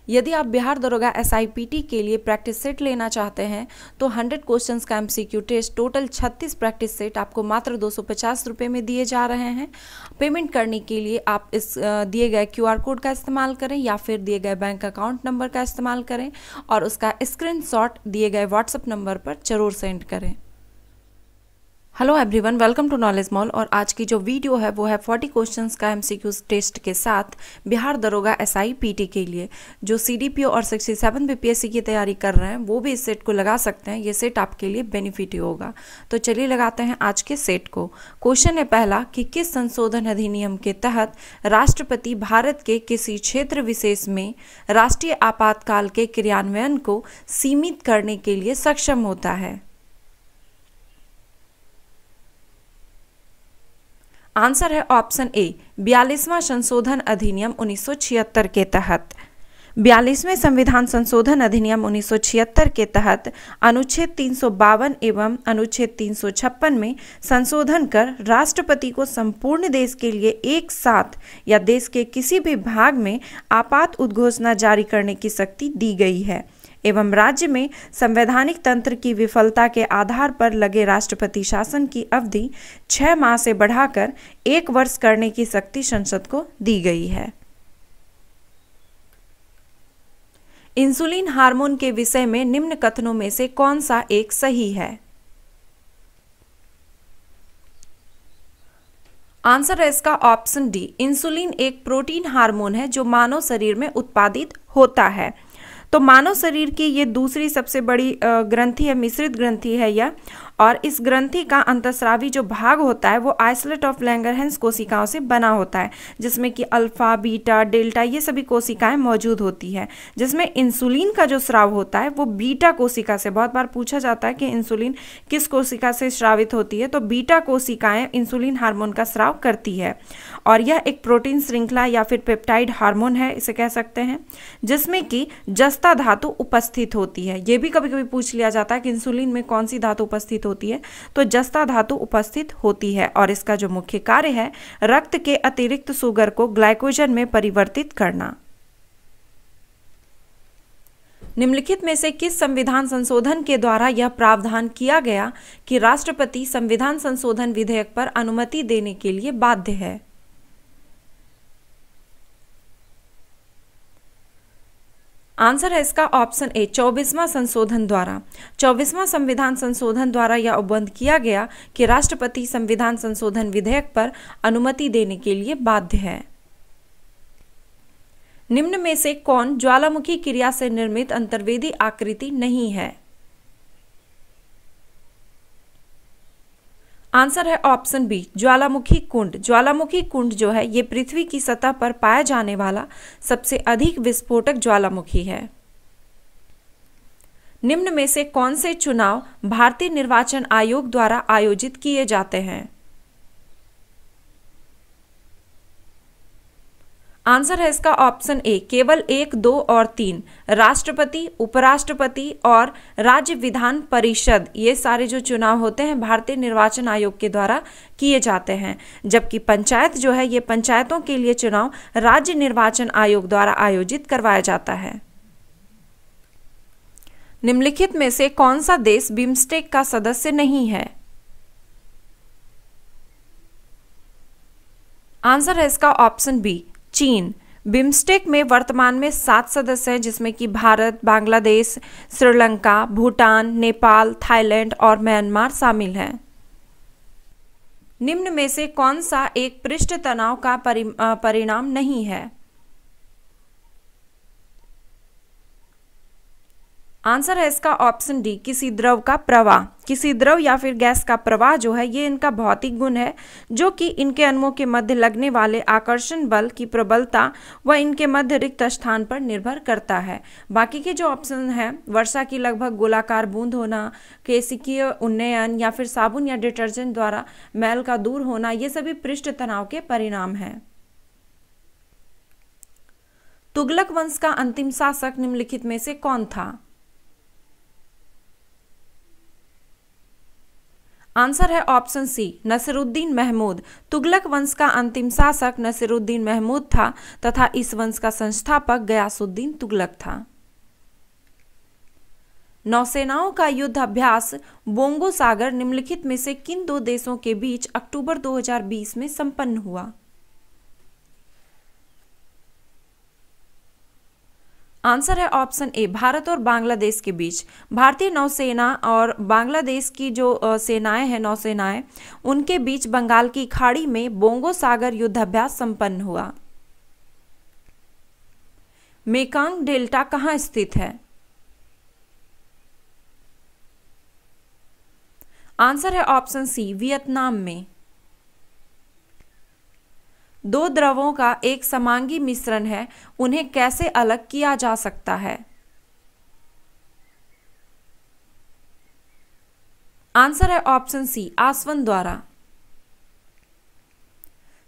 यदि आप बिहार दरोगा SIPT के लिए प्रैक्टिस सेट लेना चाहते हैं तो 100 क्वेश्चंस का MCQ test total 36 practice set आपको मात्र 250 रुपये में दिए जा रहे हैं। पेमेंट करने के लिए आप इस दिए गए QR कोड का इस्तेमाल करें या फिर दिए गए बैंक अकाउंट नंबर का इस्तेमाल करें और उसका स्क्रीनशॉट दिए गए व्हाट्सएप नंबर पर जरूर सेंड करें। Hello everyone, welcome to knowledge mall. और आज की जो वीडियो है वो है 40 क्वेश्चंस का MCQ टेस्ट के साथ बिहार दरोगा SIPT के लिए। जो CDPO और 67 BPSC की तैयारी कर रहे हैं वो भी इस सेट को लगा सकते हैं। ये सेट आपके लिए बेनिफिट ही होगा। तो चलिए लगाते हैं आज के सेट को। क्वेश्चन है पहला कि किस संशोधन अधिनियम के तहत राष्ट्रपति भारत के किसी क्षेत्र विशेष में राष्ट्रीय आपातकाल के क्रियान्वयन को सीमित करने के लिए सक्षम होता है। आंसर है ऑप्शन ए 42वां संशोधन अधिनियम 1976 के तहत। 42वें संविधान संशोधन अधिनियम 1976 के तहत अनुच्छेद 352 एवं अनुच्छेद 356 में संशोधन कर राष्ट्रपति को संपूर्ण देश के लिए एक साथ या देश के किसी भी भाग में आपात उद्घोषणा जारी करने की शक्ति दी गई है एवं राज्य में संवैधानिक तंत्र की विफलता के आधार पर लगे राष्ट्रपति शासन की अवधि 6 माह से बढ़ाकर 1 वर्ष करने की शक्ति संसद को दी गई है। इंसुलिन हार्मोन के विषय में निम्न कथनों में से कौन सा एक सही है? आंसर है इसका ऑप्शन डी। इंसुलिन एक प्रोटीन हार्मोन है जो मानव शरीर में उत्पादित होता है। तो मानव शरीर की ये दूसरी सबसे बड़ी ग्रंथि है, मिश्रित ग्रंथि है यह। और इस ग्रंथि का अंतस्रावी जो भाग होता है वो आइसोलेट ऑफ लैंगरहैंस कोशिकाओं से बना होता है, जिसमें कि अल्फा, बीटा, डेल्टा ये सभी कोशिकाएं मौजूद होती है। जिसमें इंसुलिन का जो स्राव होता है वो बीटा कोशिका से, बहुत बार पूछा जाता है कि इंसुलिन किस कोशिका से स्रावित होती है, तो बीटा कोशिकाएं इंसुलिन हार्मोन का स्राव करती है। और यह एक प्रोटीन श्रृंखला या फिर पेप्टाइड हार्मोन है, इसे कह सकते हैं, जिसमें कि जस्ता धातु उपस्थित होती है। ये भी कभी कभी पूछ लिया जाता है कि इंसुलिन में कौन सी धातु उपस्थित होती है, तो जस्ता धातु उपस्थित होती है। और इसका जो मुख्य कार्य है रक्त के अतिरिक्त शुगर को ग्लाइकोजन में परिवर्तित करना। निम्नलिखित में से किस संविधान संशोधन के द्वारा यह प्रावधान किया गया कि राष्ट्रपति संविधान संशोधन विधेयक पर अनुमति देने के लिए बाध्य है? आंसर है इसका ऑप्शन ए 24वां संशोधन द्वारा। 24वां संविधान संशोधन द्वारा यह उपबंध किया गया कि राष्ट्रपति संविधान संशोधन विधेयक पर अनुमति देने के लिए बाध्य है। निम्न में से कौन ज्वालामुखी क्रिया से निर्मित अंतर्वेदी आकृति नहीं है? आंसर है ऑप्शन बी ज्वालामुखी कुंड। ज्वालामुखी कुंड जो है ये पृथ्वी की सतह पर पाया जाने वाला सबसे अधिक विस्फोटक ज्वालामुखी है। निम्न में से कौन से चुनाव भारतीय निर्वाचन आयोग द्वारा आयोजित किए जाते हैं? आंसर है इसका ऑप्शन ए केवल 1, 2 और 3। राष्ट्रपति, उपराष्ट्रपति और राज्य विधान परिषद ये सारे जो चुनाव होते हैं भारतीय निर्वाचन आयोग के द्वारा किए जाते हैं। जबकि पंचायत जो है ये पंचायतों के लिए चुनाव राज्य निर्वाचन आयोग द्वारा आयोजित करवाया जाता है। निम्नलिखित में से कौन सा देश बिम्स्टेक का सदस्य नहीं है? आंसर है इसका ऑप्शन बी चीन। बिम्स्टेक में वर्तमान में 7 सदस्य हैं, जिसमें कि भारत, बांग्लादेश, श्रीलंका, भूटान, नेपाल, थाईलैंड और म्यांमार शामिल हैं। निम्न में से कौन सा एक पृष्ठ तनाव का परिणाम नहीं है? आंसर है इसका ऑप्शन डी किसी द्रव का प्रवाह। किसी द्रव या फिर गैस का प्रवाह जो है ये इनका भौतिक गुण है, जो कि इनके अणुओं के मध्य लगने वाले आकर्षण बल की प्रबलता व इनके मध्य रिक्त स्थान पर निर्भर करता है। बाकी के जो ऑप्शन है वर्षा की लगभग गोलाकार बूंद होना, केशिकीय उन्नयन या फिर साबुन या डिटर्जेंट द्वारा मैल का दूर होना, ये सभी पृष्ठ तनाव के परिणाम हैं। तुगलक वंश का अंतिम शासक निम्नलिखित में से कौन था? आंसर है ऑप्शन सी नसीरुद्दीन महमूद। तुगलक वंश का अंतिम शासक नसीरुद्दीन महमूद था तथा इस वंश का संस्थापक गयासुद्दीन तुगलक था। नौसेनाओं का युद्ध अभ्यास बोंगो सागर निम्नलिखित में से किन दो देशों के बीच अक्टूबर 2020 में संपन्न हुआ? आंसर है ऑप्शन ए भारत और बांग्लादेश के बीच। भारतीय नौसेना और बांग्लादेश की जो सेनाएं हैं, नौसेनाएं, उनके बीच बंगाल की खाड़ी में बोंगो सागर युद्धाभ्यास संपन्न हुआ। मेकांग डेल्टा कहाँ स्थित है? आंसर है ऑप्शन सी वियतनाम में। दो द्रवों का एक समांगी मिश्रण है, उन्हें कैसे अलग किया जा सकता है? आंसर है ऑप्शन सी आसवन द्वारा।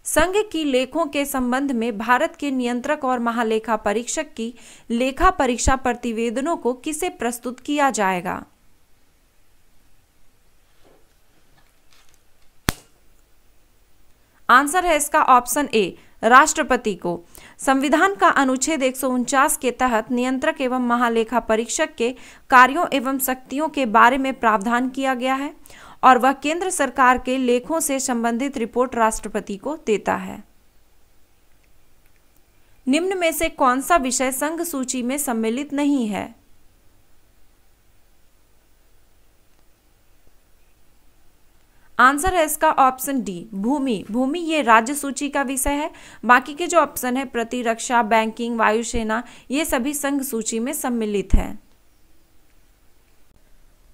संघ की लेखों के संबंध में भारत के नियंत्रक और महालेखा परीक्षक की लेखा परीक्षा प्रतिवेदनों को किसे प्रस्तुत किया जाएगा? आंसर है इसका ऑप्शन ए राष्ट्रपति को। संविधान का अनुच्छेद 149 के तहत नियंत्रक एवं महालेखा परीक्षक के कार्यों एवं शक्तियों के बारे में प्रावधान किया गया है और वह केंद्र सरकार के लेखों से संबंधित रिपोर्ट राष्ट्रपति को देता है। निम्न में से कौन सा विषय संघ सूची में सम्मिलित नहीं है? आंसर है इसका ऑप्शन डी भूमि। भूमि ये राज्य सूची का विषय है। बाकी के जो ऑप्शन है प्रतिरक्षा, बैंकिंग, वायुसेना, ये सभी संघ सूची में सम्मिलित है।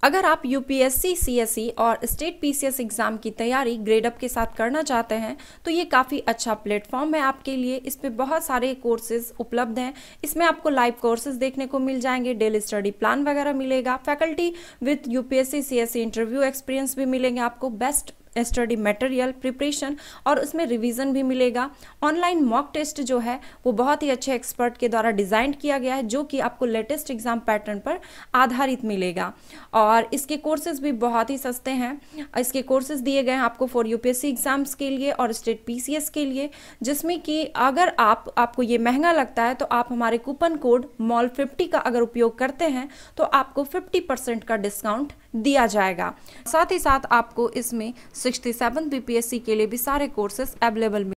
अगर आप यूपीएससी, सीएसई और स्टेट पीसीएस एग्जाम की तैयारी ग्रेड अप के साथ करना चाहते हैं तो ये काफ़ी अच्छा प्लेटफॉर्म है आपके लिए। इस पे बहुत सारे कोर्सेज उपलब्ध हैं। इसमें आपको लाइव कोर्सेज देखने को मिल जाएंगे, डेली स्टडी प्लान वगैरह मिलेगा, faculty with UPSC, CSE interview experience भी मिलेंगे आपको, बेस्ट स्टडी मटेरियल प्रिपरेशन और उसमें रिवीजन भी मिलेगा। ऑनलाइन मॉक टेस्ट जो है वो बहुत ही अच्छे एक्सपर्ट के द्वारा डिज़ाइन किया गया है जो कि आपको लेटेस्ट एग्जाम पैटर्न पर आधारित मिलेगा और इसके कोर्सेज भी बहुत ही सस्ते हैं। इसके कोर्सेज दिए गए हैं आपको फॉर यूपीएससी एग्जाम्स के लिए और स्टेट पीसीएस के लिए, जिसमें कि अगर आपको ये महंगा लगता है तो आप हमारे कूपन कोड MOL50 का अगर उपयोग करते हैं तो आपको 50% का डिस्काउंट दिया जाएगा। साथ ही साथ आपको इसमें 67 बीपीएससी के लिए भी सारे कोर्सेज अवेलेबल मिले।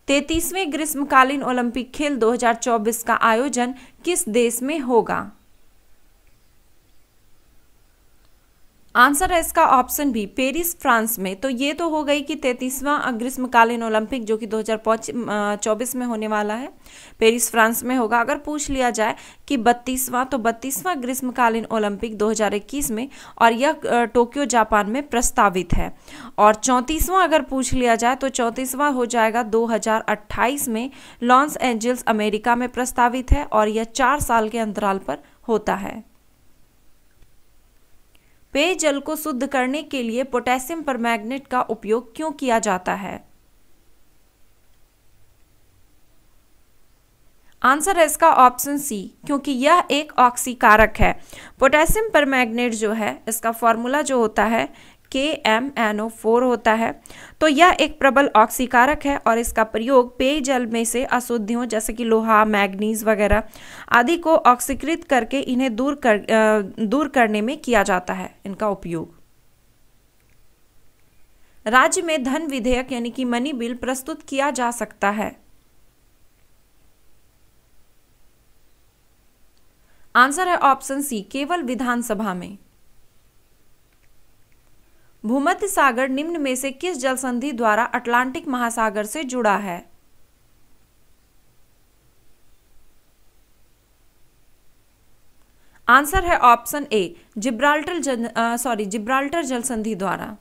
33वें ग्रीष्मकालीन ओलंपिक खेल 2024 का आयोजन किस देश में होगा? आंसर है इसका ऑप्शन बी पेरिस, फ्रांस में। तो ये तो हो गई कि 33वां ग्रीष्मकालीन ओलंपिक जो कि 2024 में होने वाला है, पेरिस फ्रांस में होगा। अगर पूछ लिया जाए कि 32वां, तो 32वां ग्रीष्मकालीन ओलंपिक 2021 में, और यह टोक्यो जापान में प्रस्तावित है। और 34वां अगर पूछ लिया जाए तो 34वां हो जाएगा 2028 में, लॉस एंजल्स अमेरिका में प्रस्तावित है और यह 4 साल के अंतराल पर होता है। पेयजल को शुद्ध करने के लिए पोटेशियम परमैंगनेट का उपयोग क्यों किया जाता है? आंसर है इसका ऑप्शन सी क्योंकि यह एक ऑक्सीकारक है। पोटेशियम परमैंगनेट जो है इसका फॉर्मूला जो होता है KMnO4 होता है। तो यह एक प्रबल ऑक्सीकारक है और इसका प्रयोग पेयजल में से अशुद्धियों जैसे कि लोहा, मैग्नीज वगैरह आदि को ऑक्सीकृत करके इन्हें दूर करने में किया जाता है इनका उपयोग। राज्य में धन विधेयक यानी कि मनी बिल प्रस्तुत किया जा सकता है। आंसर है ऑप्शन सी केवल विधानसभा में। भूमध्य सागर निम्न में से किस जल संधि द्वारा अटलांटिक महासागर से जुड़ा है? आंसर है ऑप्शन ए जिब्राल्टर जल संधि द्वारा।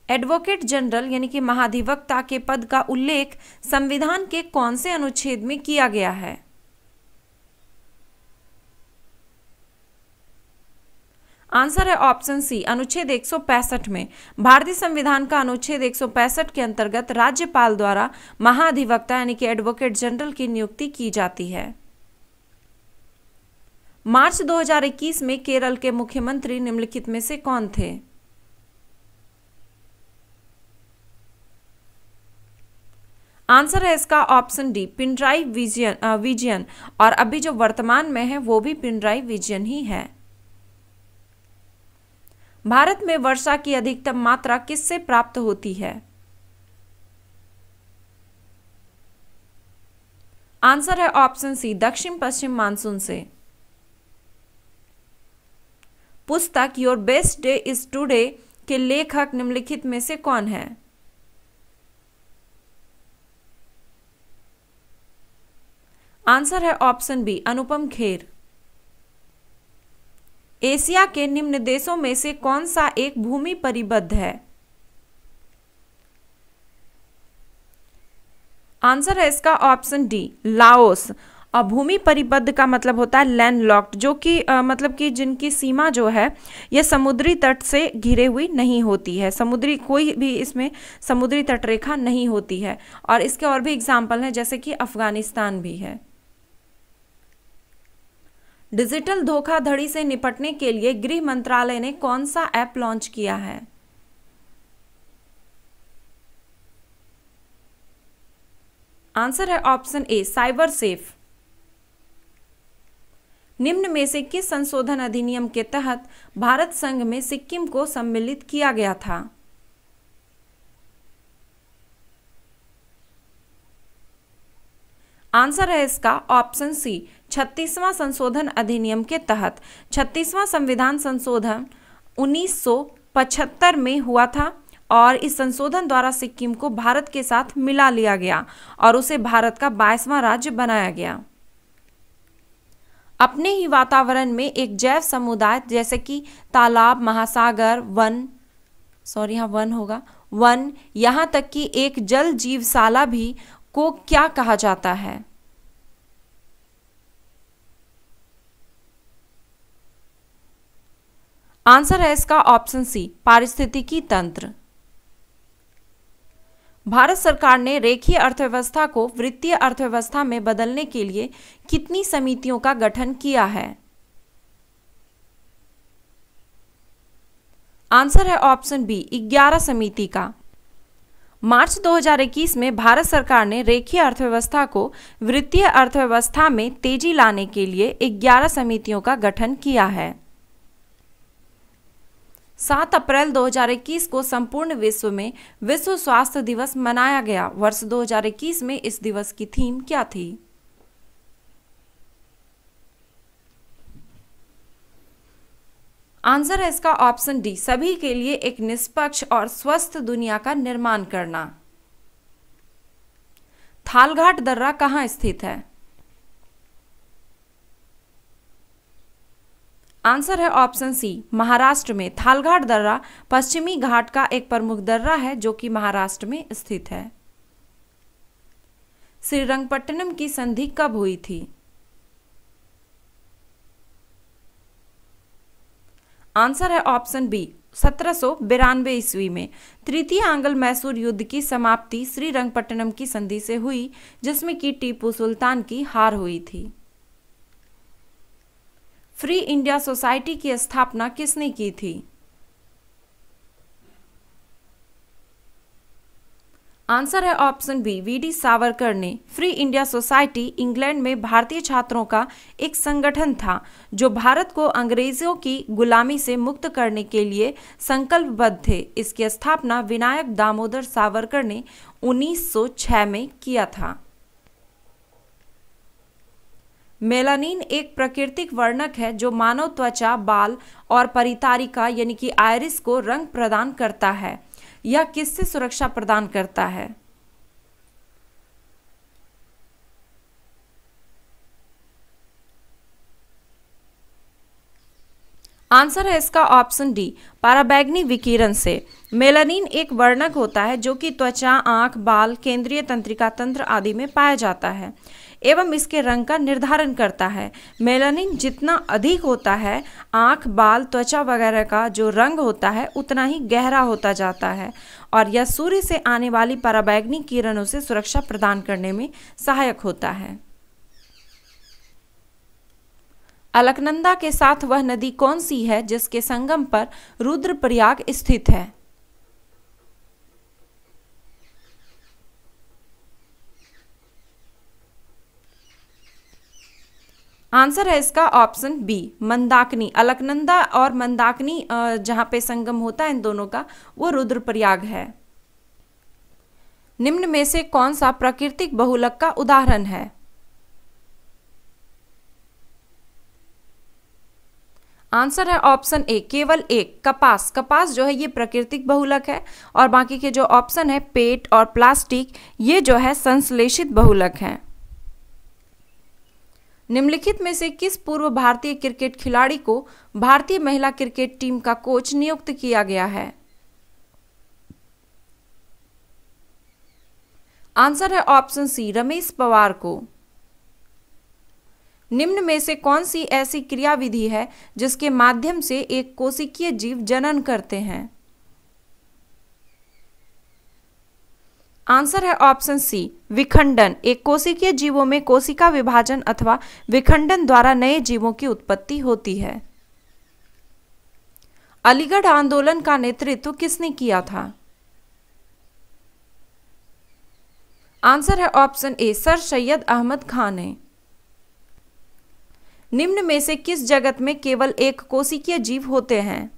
एडवोकेट जनरल यानी कि महाधिवक्ता के पद का उल्लेख संविधान के कौन से अनुच्छेद में किया गया है? आंसर है ऑप्शन सी अनुच्छेद 165 में। भारतीय संविधान का अनुच्छेद 165 के अंतर्गत राज्यपाल द्वारा महाधिवक्ता यानी कि एडवोकेट जनरल की नियुक्ति की जाती है। मार्च 2021 में केरल के मुख्यमंत्री निम्नलिखित में से कौन थे? आंसर है इसका ऑप्शन डी, पिनराई विजयन। और अभी जो वर्तमान में है वो भी पिनराई विजयन ही है। भारत में वर्षा की अधिकतम मात्रा किससे प्राप्त होती है? आंसर है ऑप्शन सी, दक्षिण पश्चिम मानसून से। पुस्तक your best day is today के लेखक निम्नलिखित में से कौन है? आंसर है option B, Anupam Kher. Asia के निम्न देशों में से कौन सा एक भूमि परिबद्ध है? आंसर है इसका ऑप्शन डी, लाओस। और भूमि परिबद्ध का मतलब होता है लैंड लॉक्ड, जो कि मतलब कि जिनकी सीमा जो है यह समुद्री तट से घिरे हुई नहीं होती है, समुद्री कोई भी इसमें समुद्री तट रेखा नहीं होती है। और इसके और भी एग्जाम्पल हैं, जैसे कि अफगानिस्तान भी है। डिजिटल धोखाधड़ी से निपटने के लिए गृह मंत्रालय ने कौन सा ऐप लॉन्च किया है? आंसर है ऑप्शन ए, साइबर सेफ। निम्न में से किस संशोधन अधिनियम के तहत भारत संघ में सिक्किम को सम्मिलित किया गया था? आंसर है इसका ऑप्शन सी, 36वां संशोधन अधिनियम के तहत। 36वां संविधान संशोधन 1975 में हुआ था और इस संशोधन द्वारा सिक्किम को भारत के साथ मिला लिया गया और उसे भारत का 22वां राज्य बनाया गया। अपने ही वातावरण में एक जैव समुदाय जैसे कि तालाब, महासागर, वन, यहाँ तक कि एक जल जीवशाला भी को क्या कहा जाता है? आंसर है इसका ऑप्शन सी, पारिस्थितिकी तंत्र। भारत सरकार ने रेखीय अर्थव्यवस्था को वृत्तीय अर्थव्यवस्था में बदलने के लिए कितनी समितियों का गठन किया है? आंसर है ऑप्शन बी, 11 समिति का। मार्च 2021 में भारत सरकार ने रेखीय अर्थव्यवस्था को वृत्तीय अर्थव्यवस्था में तेजी लाने के लिए 11 समितियों का गठन किया है। 7 अप्रैल 2021 को संपूर्ण विश्व में विश्व स्वास्थ्य दिवस मनाया गया। वर्ष 2021 में इस दिवस की थीम क्या थी? आंसर है इसका ऑप्शन डी, सभी के लिए एक निष्पक्ष और स्वस्थ दुनिया का निर्माण करना। थालघाट दर्रा कहाँ स्थित है? आंसर है ऑप्शन सी, महाराष्ट्र में। थालघाट दर्रा पश्चिमी घाट का एक प्रमुख दर्रा है जो कि महाराष्ट्र में स्थित है। श्रीरंगपट्टनम की संधि कब हुई थी? आंसर है ऑप्शन बी, 1792 ईस्वी में। तृतीय आंग्ल मैसूर युद्ध की समाप्ति श्रीरंगपट्टनम की संधि से हुई, जिसमें कि टीपू सुल्तान की हार हुई थी। फ्री इंडिया सोसाइटी की स्थापना किसने की थी? आंसर है ऑप्शन बी, वीडी सावरकर ने। फ्री इंडिया सोसाइटी इंग्लैंड में भारतीय छात्रों का एक संगठन था जो भारत को अंग्रेजों की गुलामी से मुक्त करने के लिए संकल्पबद्ध थे। इसकी स्थापना विनायक दामोदर सावरकर ने 1906 में किया था। मेलानिन एक प्राकृतिक वर्णक है जो मानव त्वचा, बाल और परितारिका यानी कि आयरिस को रंग प्रदान करता है। यह किससे सुरक्षा प्रदान करता है? आंसर है इसका ऑप्शन डी, पराबैंगनी विकिरण से। मेलानिन एक वर्णक होता है जो कि त्वचा, आंख, बाल, केंद्रीय तंत्रिका तंत्र आदि में पाया जाता है एवं इसके रंग का निर्धारण करता है। मेलानिन जितना अधिक होता है, आंख, बाल, त्वचा वगैरह का जो रंग होता है उतना ही गहरा होता जाता है और यह सूर्य से आने वाली पराबैंगनी किरणों से सुरक्षा प्रदान करने में सहायक होता है। अलकनंदा के साथ वह नदी कौन सी है जिसके संगम पर रुद्रप्रयाग स्थित है? आंसर है इसका ऑप्शन बी, मंदाकिनी। अलकनंदा और मंदाकिनी जहां पे संगम होता है इन दोनों का, वो रुद्रप्रयाग है। निम्न में से कौन सा प्राकृतिक बहुलक का उदाहरण है? आंसर है ऑप्शन ए, केवल एक, कपास। कपास जो है ये प्राकृतिक बहुलक है और बाकी के जो ऑप्शन है पेट और प्लास्टिक, ये जो है संश्लेषित बहुलक हैं। निम्नलिखित में से किस पूर्व भारतीय क्रिकेट खिलाड़ी को भारतीय महिला क्रिकेट टीम का कोच नियुक्त किया गया है? आंसर है ऑप्शन सी, रमेश पवार को। निम्न में से कौन सी ऐसी क्रियाविधि है जिसके माध्यम से एक कोशिकीय जीव जनन करते हैं? आंसर है ऑप्शन सी, विखंडन। एक कोशिकीय जीवों में कोशिका विभाजन अथवा विखंडन द्वारा नए जीवों की उत्पत्ति होती है। अलीगढ़ आंदोलन का नेतृत्व किसने किया था? आंसर है option A, Sir Syed Ahmad Khan ने। निम्न में से किस जगत में केवल एक कोशिकीय जीव होते हैं?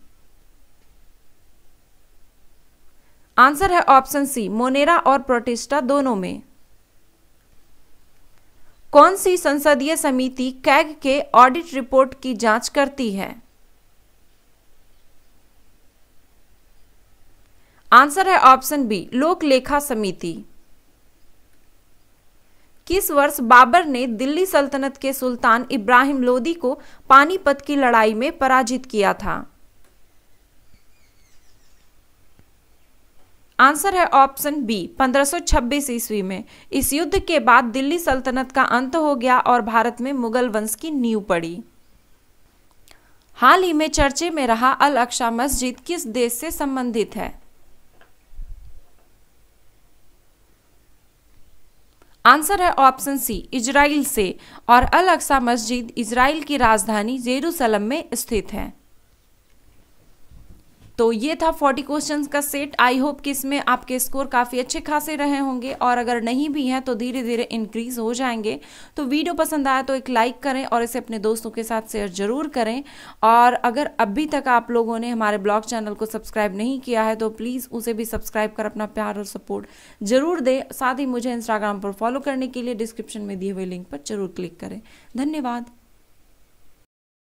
आंसर है ऑप्शन सी, मोनेरा और प्रोटिस्टा दोनों में। कौन सी संसदीय समिति कैग के ऑडिट रिपोर्ट की जांच करती है? आंसर है ऑप्शन बी, लोक लेखा समिति। किस वर्ष बाबर ने दिल्ली सल्तनत के सुल्तान इब्राहिम लोदी को पानीपत की लड़ाई में पराजित किया था? आंसर है ऑप्शन बी, 1526 ईस्वी में। इस युद्ध के बाद दिल्ली सल्तनत का अंत हो गया और भारत में मुगल वंश की नींव पड़ी। हाल ही में चर्चे में रहा अल अक्सा मस्जिद किस देश से संबंधित है? आंसर है ऑप्शन सी, इजराइल से, और अल अक्सा मस्जिद इजराइल की राजधानी जेरूसलम में स्थित है। तो ये था 40 क्वेश्चंस का सेट। आई होप कि इसमें आपके स्कोर काफ़ी अच्छे खासे रहे होंगे और अगर नहीं भी हैं तो धीरे धीरे इंक्रीज हो जाएंगे। तो वीडियो पसंद आया तो एक लाइक करें और इसे अपने दोस्तों के साथ शेयर जरूर करें। और अगर अभी तक आप लोगों ने हमारे ब्लॉग चैनल को सब्सक्राइब नहीं किया है तो प्लीज़ उसे भी सब्सक्राइब कर अपना प्यार और सपोर्ट जरूर दें। साथ ही मुझे इंस्टाग्राम पर फॉलो करने के लिए डिस्क्रिप्शन में दिए हुए लिंक पर जरूर क्लिक करें। धन्यवाद।